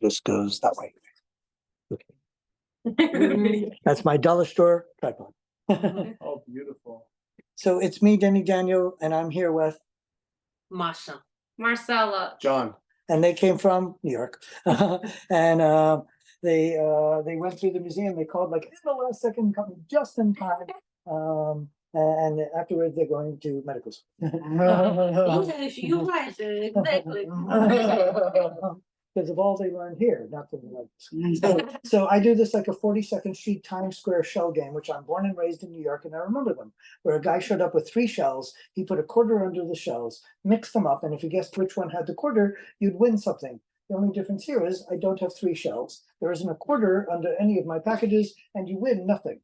This goes that way. Okay. That's my dollar store tripod. Oh, beautiful. So it's me, Denny Daniel, and I'm here with, Masha. Marcella. John. and they came from New York. And they went through the museum. They called like in the last second, coming just in time. And afterwards they're going to medical school. Yes, you're right, exactly. Because of all they learned here, not from like. So I do this like a 42nd Street Times Square shell game, which I'm born and raised in New York, and I remember them. Where a guy showed up with 3 shells, he put a quarter under the shells, mixed them up, and if you guessed which one had the quarter, you'd win something. The only difference here is I don't have 3 shells. There isn't a quarter under any of my packages, and you win nothing.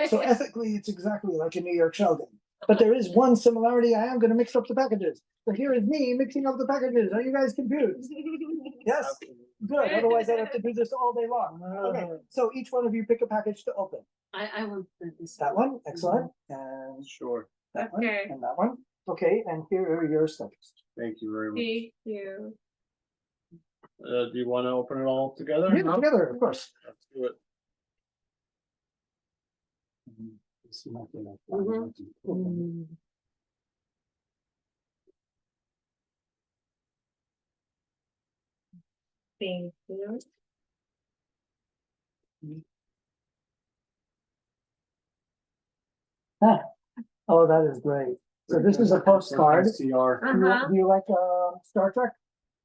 So ethically, it's exactly like a New York shell game. But there is one similarity. I am going to mix up the packages. So here is me mixing up the packages. Are you guys confused? Yes? Good. Otherwise, I'd have to do this all day long. Okay. So each one of you pick a package to open. I want this. That one. Excellent. And Sure. that one. Okay. And that one. Okay. And here are your stickers. Thank you very much. Thank you. Do you want to open it all together? Yeah, together, of course. Let's do it. Thank you. Oh, that is great. So this is a postcard. Do CR. you like Star Trek?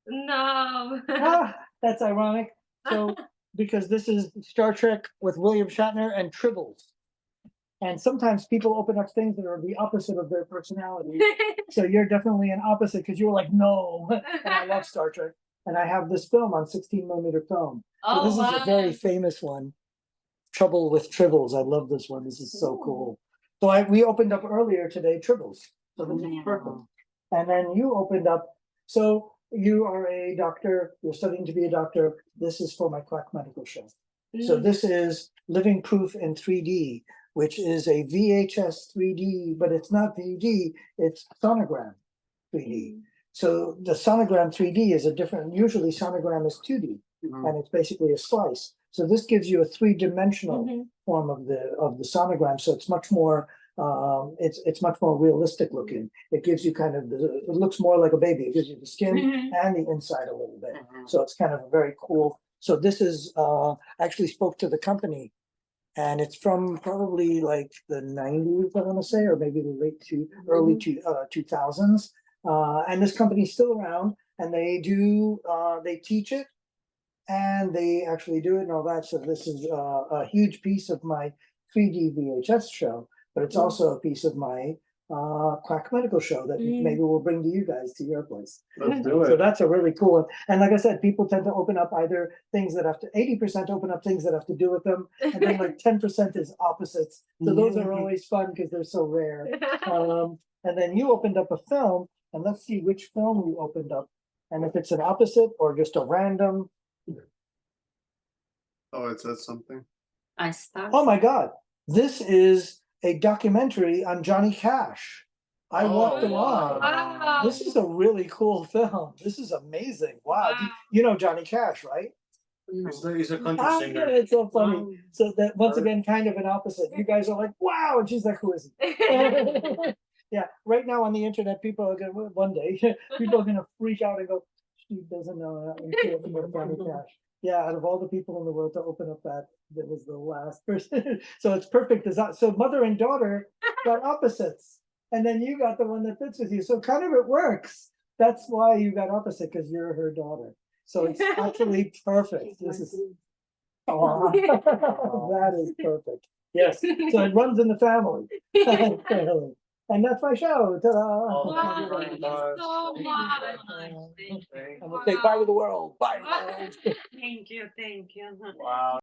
No. That's ironic. So, because this is Star Trek with William Shatner and Tribbles. And sometimes people open up things that are the opposite of their personality. So you're definitely an opposite because you were like, no. And I love Star Trek. And I have this film on 16mm film. So this is a very famous one. Trouble with Tribbles. I love this one. This is so cool. So we opened up earlier today Tribbles. So this is perfect. And then you opened up. So you are a doctor. You're studying to be a doctor. This is for my Quack Medical Show. So this is living proof in 3D, which is a VHS 3D, but it's not VD, it's sonogram 3D. So the sonogram 3D is a different, usually sonogram is 2D, and it's basically a slice. So this gives you a 3-dimensional form of the sonogram. So it's much more, it's much more realistic looking. It gives you kind of, it looks more like a baby. It gives you the skin and the inside a little bit. So it's kind of a very cool. So this is, I actually spoke to the company, and it's from probably like the 90s, I want to say, or maybe the early 2000s. And this company's still around, and they do, they teach it, and they actually do it and all that. So this is a huge piece of my 3D VHS show, but it's also a piece of my Quack Medical Show that maybe we'll bring to you guys to your place. Let's do So it. that's a really cool one. And like I said, people tend to open up either things that have to, 80% open up things that have to do with them, and then like 10% is opposites. So those are always fun because they're so rare. And then you opened up a film, and let's see which film you opened up. And if it's an opposite or just a random. Oh, it says something. I start. Oh my God, this is a documentary on Johnny Cash. I Walked the Line. Wow. This is a really cool film. This is amazing. Wow. You know Johnny Cash, right? He's a country singer. It's so funny. So that once again, kind of an opposite. You guys are like, wow, and she's like, who is he? Yeah, right now on the internet, people are gonna one day people are gonna freak out and go, she doesn't know Johnny Cash. Yeah, out of all the people in the world to open up that was the last person. So it's perfect. So mother and daughter got opposites, and then you got the one that fits with you. So kind of it works. That's why you got opposite, because you're her daughter. So it's actually perfect. This is that is perfect. Yes. So it runs in the family. And that's my show. Ta-da! Wow, thank you so much. And we'll say bye to the world. Bye. Thank you, thank you. Wow.